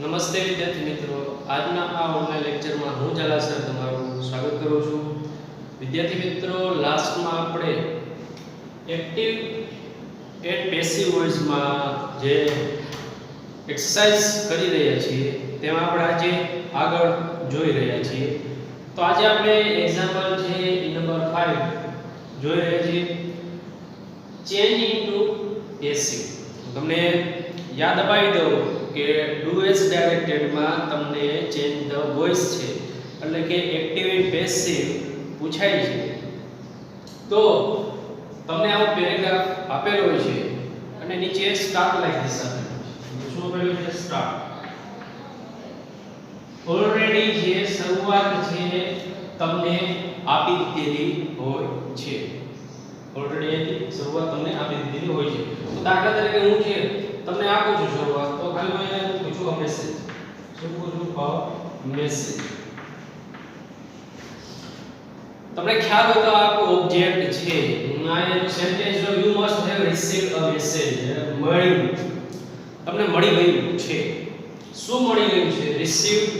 નમસ્તે વિદ્યાર્થી મિત્રો, આજના આ ઓનલાઈન લેક્ચરમાં હું ઝાલા સર તમારું સ્વાગત કરું છું. વિદ્યાર્થી મિત્રો, લાસ્ટમાં આપણે એક્ટિવ એન્ડ પેસિવ વોઇસમાં જે એક્સરસાઇઝ કરી રહ્યા છીએ તેમાં આપણે આજે આગળ જોઈ રહ્યા છીએ. તો આજે આપણે એક્ઝામ્પલ છે નંબર 5 જોઈ રહ્યા છીએ, ચેન્જ ઇનટુ પેસિવ. તમને યાદ અપાવી દઉં કે ડુ એઝ ડાયરેક્ટેડ માં તમને ચેન્જ ધ વોઇસ છે એટલે કે એક્ટિવ એન્ડ પેસિવ પૂછાય છે. તો તમને આવો પેરેગ્રાફ આપેલો છે અને નીચે સ્ટાર્ટ લાઈક ધીસ આપેલું છે. શું આપેલું છે? સ્ટાર્ટ. ઓલરેડી જે શરૂઆત છે તમને આપી દીધેલી હોય છે. ઓલરેડી શરૂઆત તમને આપી દીધેલી હોય છે. તો દાખલા તરીકે હું છે તમને આપું છું શરૂઆત, તો ખાલી હું એને પૂછું અ મેસેજ. શું પૂછું? A message. તમને ખ્યાલ હોય તો આ ઓબ્જેક્ટ છે. આ સેન્ટેન્સ નો you must have received a message. મળ્યું, તમને મળી ગયું છે. શું મળી ગયું છે? રિસીવ્ડ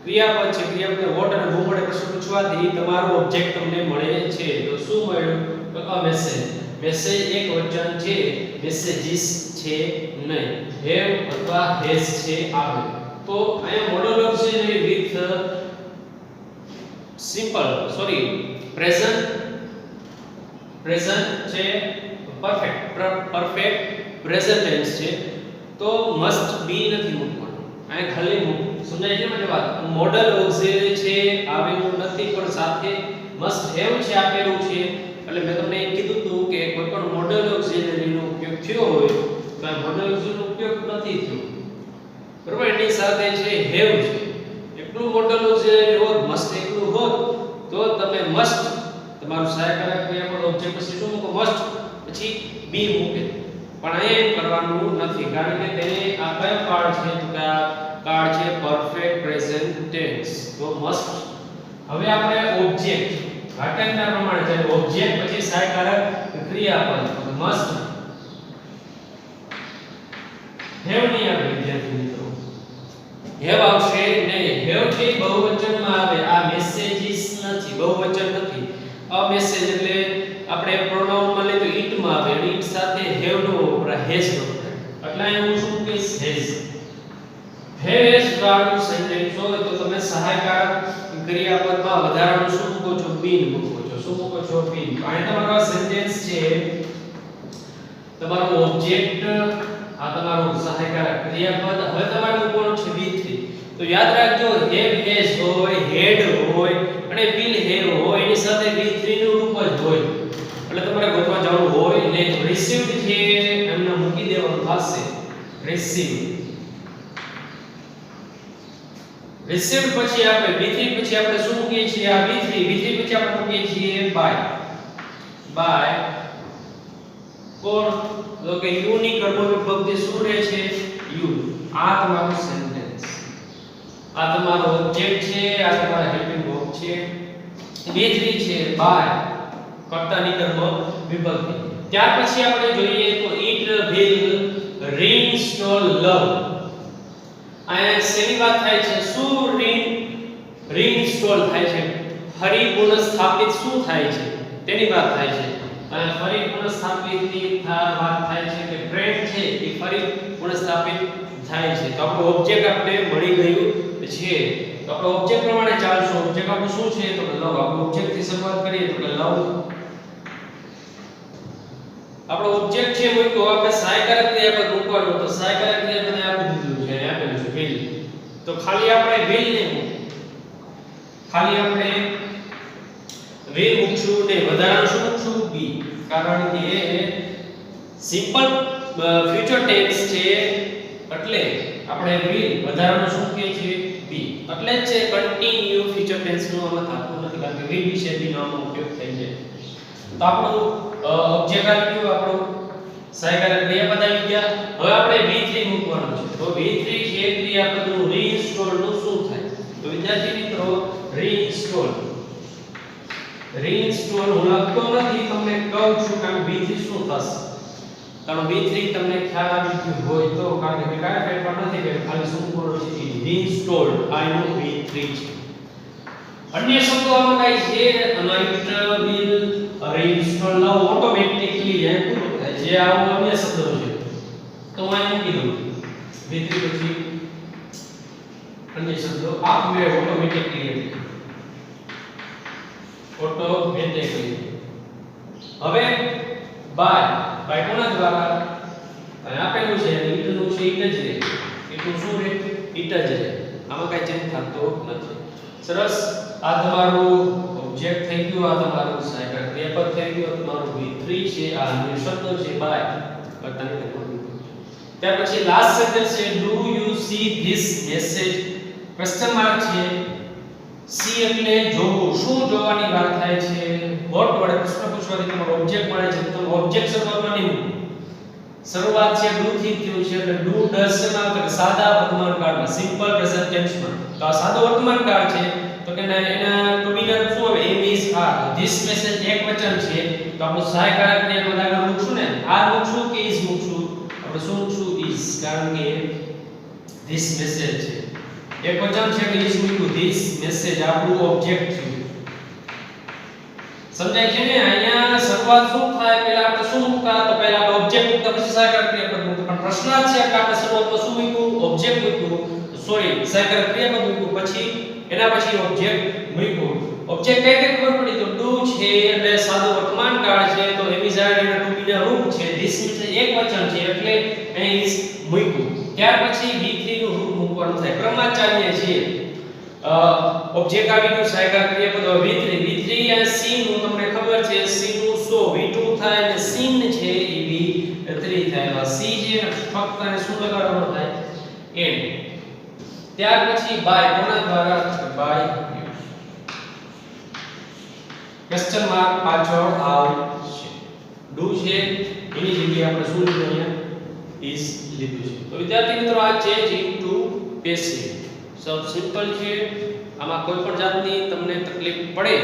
ક્રિયાપદ છે. ક્રિયાપદને વોટ અને હુ વડે પ્રશ્ન પૂછવાથી તમારો ઓબ્જેક્ટ તમને મળે છે. તો શું મળ્યું? તો અ મેસેજ. મેસેજ એક વચન છે, મેસેજીસ છે નહીં. હેવ અથવા હેઝ છે આવે. તો અહીંયા model auxiliary with simple present છે, પરફેક્ટ પ્રેઝન્ટ ટેન્સ છે. તો મસ્ટ બી નથી મૂકવાનું, અહીંયા ખાલી સમજાય છે મને વાત. મોડલ ઓક્સિલરી છે આવેલું નથી પણ સાથે મસ્ટ હેવ છે આપેલું છે. એટલે મેં તમને કીધું હતું કે કોઈ પણ મોડલ ઓક્સિલરી નો ઉપયોગ થયો હોય તો આ મોડલ ઓક્સિલરી નો ઉપયોગ નથી થયો, બરોબર. એની સાથે છે હેવ છે. એટલું મોડલ ઓક્સિલરી હોત, મસ્ટ એટલું હોત તો તમે મસ્ટ તમારું સહાયક ક્રિયાપદ ઓબ્જેક્ટ પછી શું મૂકો? મસ્ટ પછી બી મૂકે. પણ અહીંયા એમ કરવાનું નથી, કારણ કે તેને આ કયો કાર્ડ છે? તો કે આ કાર્ડ છે પરફેક્ટ પ્રેઝન્ટ ટેન્સ. તો મસ્ટ. હવે આપણે ઓબ્જેક્ટ વાક્યના પ્રમાણે છે ઓબ્જેક્ટ પછી સહાયક ક્રિયાપદ મસ્ટ હેવ નહીં આવે. વિદ્યાર્થી મિત્રો, હેવ આવશે નહીં. હેવ છે બહુવચનમાં આવે. આ મેસેજીસ નથી, બહુવચન નથી. અ મેસેજ એટલે આપણે પ્રોનાઉનમાં લઈએ તો ઈટ માં આવે અને ઈટ સાથે હેવ નો વપરાય, હેઝ નો વપરાય. એટલે અહીં હું શું કહીશ? હેઝ. હેઝ વાળું સેન્ટેન્સ હોય તો તમે સહાયક ક્રિયાપદમાં વધારાનું શું મૂકો છો? બીન મૂકો છો. શું મૂકો છો? બીન. અહીં તમારો સેન્ટેન્સ છે, તમારો ઓબ્જેક્ટ, આ તમારું સહાયક ક્રિયાપદ. હવે તમારે મૂકવાનું છે V3. તો યાદ રાખજો, હેવ હેઝ હોય, હેડ હોય અને વિલ હેવ હોય, એની સાથે V3 નું રૂપ જ હોય. એટલે તમારે ગોતવા જવાનું હોય ને. રિસીવ્ડ છે એમને મૂકી દેવાનું થશે રિસીવ્ડ. રિસીવ્ડ પછી આપણે V3 પછી આપણે શું મૂકીએ છીએ? આ V3 પછી આપણે મૂકીએ છીએ બાય. કોણ? તો કે યુ ની કર્મ વિભક્તિ શું રહે છે? યુ. આ તમારું સેન્ટેન્સ, આ તમારો ઓબ્જેક્ટ છે, આ તમારો હેલ્પિંગ વર્બ છે. V3 છે બાય કર્તાની કર્મ વિભક્તિ. ત્યાર પછી આપણે જોઈએ તો ઈટ વિલ રીઇન્સ્ટોલ લવ. આ શેની વાત થાય છે? શું રીઇન્સ્ટોલ થાય છે? ફરી પુનઃસ્થાપિત શું થાય છે તેની વાત થાય છે. અને ફરી પુનઃસ્થાપિત ની વાત થાય છે કે ટ્રેન છે એ ફરી પુનઃસ્થાપિત થાય છે. તો આપણો ઓબ્જેક્ટ આપણે મળી ગયું છે. તો આપણો ઓબ્જેક્ટ પ્રમાણે ચાલશું. ઓબ્જેક્ટ આપણું શું છે? તો લવ. આપણો ઓબ્જેક્ટ થી શરૂઆત કરીએ તો કે લવ. આપણો ઓબ્જેક્ટ છે મૂક્યો, આપણે સહાયક ક્રિયાપદ મૂકવાનું. તો સહાયક ક્રિયાપદ આપી દીધું છે, આપેલું છે વિલ. તો ખાલી આપણે વિલ ને ખાલી આપણે વિલ મૂકશું ને વધારાનું શું મૂકશું? બી. કારણ કે સિમ્પલ ફ્યુચર ટેન્સ છે એટલે આપણે વિલ વધારાનું શું કહે છે? બી. એટલે જ છે કન્ટિન્યુ ફ્યુચર ટેન્સ નું આમાં થતું નથી, કારણ કે વિલ વિશે બી નો આમાં ઉપયોગ થઈ જાય. તો આપણું ઓબ્જેક્ટ આવી ગયું, આપણું સહાયક ક્રિયાપદ આવી ગયા. હવે આપણે V3 મૂકવાનું છે. તો V3 છે ક્રિયાપદનું રીઇન્સ્ટોલ નું શું થાય? તો વિદ્યાર્થી મિત્રો, રીઇન્સ્ટોલ હું લખતો નથી, તમને કહું છું કે V3 શું થશે? કારણ V3 તમને ખ્યાલ આવી ગયો હોય તો, કારણ કે કાંઈ ફેરફાર નથી કર્યો, ખાલી શું કરો છે ઇન્સ્ટોલ્ડ આ એનું V3 છે. અન્ય શબ્દો આમાં કાંઈ છે અનાઇટ વિલ રીઇન્સ્ટોલ નાઉ ઓટોમેટિકલી જે આવો અન્ય શબ્દો છે તો હું અહીં મૂકી દઉં V3 પછી અન્ય શબ્દો આપમેળે ઓટોમેટિકલી. હવે બાય કોના દ્વારા અહીં આપેલું છે ઈટનું છે ઈટ જ રહે, ઈટનું શું રહે ઈટ જ રહે, આમાં કાંઈ ચેન્જ થતો નથી. સરસ. આ તમારું ઓબ્જેક્ટ થઈ ગયું, આ તમારું સાયકલ ક્રિયાપદ થઈ ગયું, તમારું V3 છે, આ અન્ય શબ્દો છે બાય બતાને કરવું. ત્યાર પછી લાસ્ટ સેન્ટેન્સ છે do you see this message question mark છે. સી એટલે જોવું, શું જોવાની વાત થાય છે. વોટ વડે પ્રશ્ન પૂછવાથી તમારો ઓબ્જેક્ટ મળે છે, તો ઓબ્જેક્ટ શરૂઆતમાં નહીં મૂકો. શરૂઆત છે ડુ થી થયું છે એટલે ડુ ડઝ શેમાં આવે તો સાદા વર્તમાન કાળમાં, સિમ્પલ પ્રેઝન્ટ ટેન્સમાં. તો આ સાદો વર્તમાન કાળ છે તો કે એના ટુ બી ડન શું આવે એમ ઇઝ આર. ધીસ મેસેજ એકવચન છે તો આપણું સહાયકારક ક્રિયાપદ આગળ મૂકશું ને, આર મૂકશું કે ઇઝ મૂકશું, આપણે શું મૂકશું ઇઝ, કારણ કે ધીસ મેસેજ છે એકવચન છે એટલે ઇઝ મૂક્યું. ધીસ મેસેજ આપણું ઓબ્જેક્ટ છે. સમજાય છે ને. અહીંયા શરૂઆત શું થાય, પહેલા આપણે શું મૂકતા, તો પહેલા આપણે ઓબ્જેક્ટ મૂકતા પછી સહાયકારક ક્રિયાપદ મૂકતા, પણ પ્રશ્નાર્થ છે એટલે આપણે શરૂઆતમાં શું મૂક્યું ઓબ્જેક્ટ મૂક્યું, સોરી સહાયકારક ક્રિયાપદ મૂક્યું, પછી એના પછી ઓબ્જેક્ટ મૂક્યું. ઓબ્જેક્ટ કઈ રીતે ખબર પડી, તો ડુ છે એટલે સાદો વર્તમાન કાળ છે તો એમિઝાઇડ એના ટુ બી ના રૂપ છે. ધીસ મેસેજ એકવચન છે એટલે અહીં ઇઝ મૂક્યું. ત્યાર પછી V3 નું રૂપ મૂકવાનું થાય. ક્રમમાં ચાલીએ છીએ. ઓબ્જેક્ટ આવી ગયું, સહાયકારક ક્રિયાપદ V3 અને સી નું તમને ખબર છે સી નું સો V2 થાય અને સીન છે એ V3 થાય. સી છે ફક્ત અને શું લગાડવાનું થાય એન્ડ. ત્યાર પછી બાય કોના દ્વારા, બાય ક્વેશ્ચન માર્ક પાછળ આવશે. ડુ છે એની જગ્યાએ આપણે શું લીધું અહીંયા ઇઝ લીધું છે. તો વિદ્યાર્થી મિત્રો આ ચેન્જ ઇનટુ પેસિવ સબ સિમ્પલ છે. આમાં કોઈ પણ જાતની તમને તકલીફ પડે,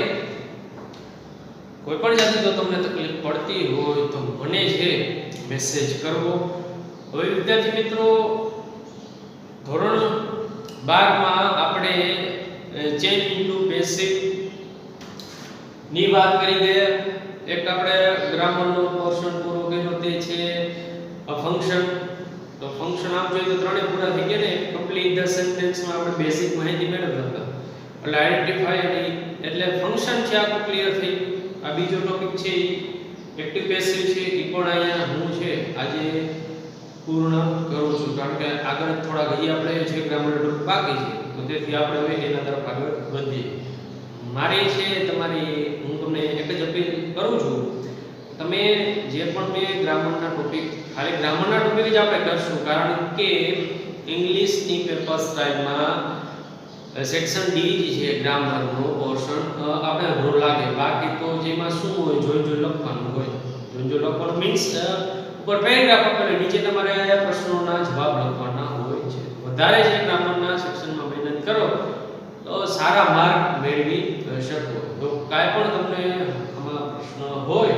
કોઈ પણ જાતની જો તમને તકલીફ પડતી હોય તો મને છે મેસેજ કરવો. હવે વિદ્યાર્થી મિત્રો ધોરણ 12 માં આપણે ચેન્જ ઇનટુ પેસિવ ની વાત કરી ગયા. એક આપણે ગ્રામરનો પોર્શન પૂરો કર્યો તે છે ફંક્શન. તો ફંક્શન આમ જોઈએ તો ત્રણે પૂરા થઈ ગયા ને. કમ્પ્લીટ ધ સેન્ટેન્સ માં આપણે બેસિક માહિતી મેળવ્યા હતા એટલે આઈડેન્ટિફાય એટલે ફંક્શન છે આખું ક્લિયર થઈ ગયું. આ બીજો ટોપિક છે એક્ટિવ પેસિવ છે એ પણ અહીંયા હું છે આજે પૂર્ણ કરું છું, કારણ કે આગળ થોડા હજી આપણે જે ગ્રામર ટોપિક બાકી છે તો તેથી આપણે હવે એના તરફ આગળ વધીએ. મારી છે તમારી હું તમને એક જ અપીલ કરું છું, તમે જે પણ બે ગ્રામરના ટોપિક ખાલી ગ્રામરના ટોપિક જ આપણે કરશું, કારણ કે ઇંગ્લિશની પેપર સ્ટાઇલમાં સેક્શન ડી જે છે ગ્રામરનો પોર્શન આપણે અઘરો લાગે. બાકી તો જેમાં શું હોય જોઈ લખવાનું હોય. જોઈ લખવાનું મીન્સ ઉપર પેરેગ્રાફ આપેલો નીચે તમારે આ પ્રશ્નોના જવાબ લખવાના હોય છે. વધારે જે ગ્રામરના સેક્શનમાં મહેનત કરો તો સારા માર્ક મેળવી શકો. તો કાંઈ પણ તમને આમાં પ્રશ્ન હોય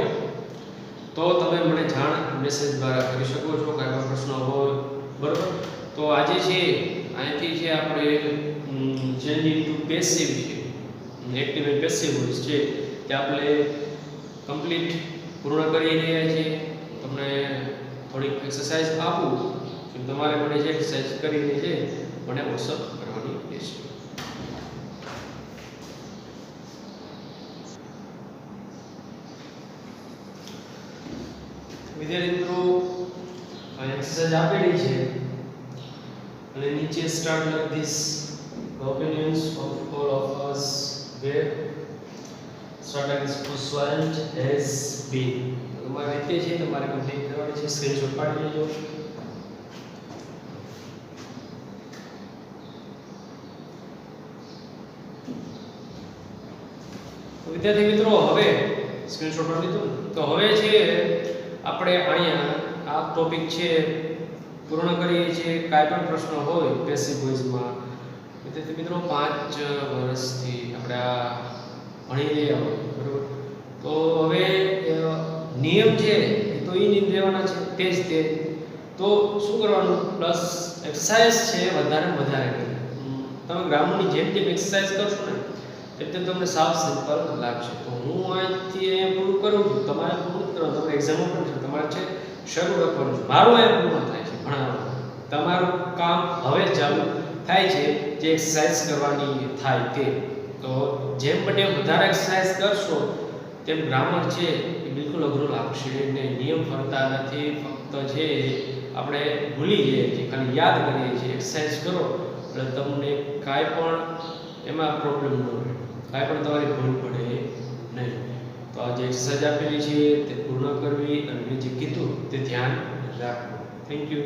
તો તમે મને જાણ મેસેજ દ્વારા કરી શકો છો. કાંઈ પણ પ્રશ્ન હોય બરોબર. તો આજે છે અહીંથી છે આપણે ચેન્જ ઇનટુ પેસિવ છે, એક્ટિવ એન્ડ પેસિવ વોઇસ છે તે આપણે કમ્પ્લીટ પૂર્ણ કરી રહ્યા છીએ. તમને થોડીક એક્સરસાઇઝ આપું કે તમારે મને જે એક્સરસાઇઝ કરીને છે મને WhatsApp કરવાની રહેશે. વિદ્યાર્થી મિત્રો આ એક્સરસાઇઝ આપેલી છે અને નીચે start like this. The opinions of all of us were started as pursuant has been. તમારે રીતે છે તમારે કમ્પ્લીટ કરવાની છે. સ્ક્રીનશોટ પાડી લેજો. વિદ્યાર્થી મિત્રો હવે સ્ક્રીનશોટ પાડી લીધો તો હવે છે આપણે અહીંયા આ ટોપિક છે પૂર્ણ કરીએ છીએ. કાંઈ પણ પ્રશ્ન હોય પેસિવ વોઇસમાં વિદ્યાર્થી મિત્રો 5 વર્ષથી આપણે આ ભણી રહ્યા હોય બરોબર. તો હવે નિયમ છે એ તો તો એ નહીં દેવાના છે તે જ તે. તો શું કરવાનું, પ્લસ એક્સરસાઇઝ છે વધારે ને વધારે કરવી. તમે ગ્રામરની જેમ જેમ એક્સરસાઇઝ કરશો ને તેમ તમને સાવ સિમ્પલ લાગશે. તો હું અહીંથી અહીંયા પૂરું કરું છું, તમારે પૂરું કરવાનું, તમારે એક્ઝામ પણ છે, તમારે છે શરૂ રાખવાનું છે. મારું અહીંયા પૂર્ણ થાય છે ભણાવવાનું, તમારું કામ હવે ચાલુ થાય છે જે એક્સરસાઇઝ કરવાની થાય તે. તો જેમ બને વધારે એક્સરસાઇઝ કરશો તેમ ગ્રામર છે એ બિલકુલ અઘરું લાગશે ને. નિયમ ફરતા નથી, ફક્ત છે આપણે ભૂલી જઈએ છીએ, ખાલી યાદ કરીએ છીએ. એક્સરસાઇઝ કરો એટલે તમને કાંઈ પણ એમાં પ્રોબ્લેમ ન રહે, કાંઈ પણ તમારી ભૂલ પડે નહીં. તો આ જે એક્સરસાઇઝ આપેલી છે તે પૂર્ણ કરવી અને મેં જે કીધું તે ધ્યાન રાખવું. Thank you.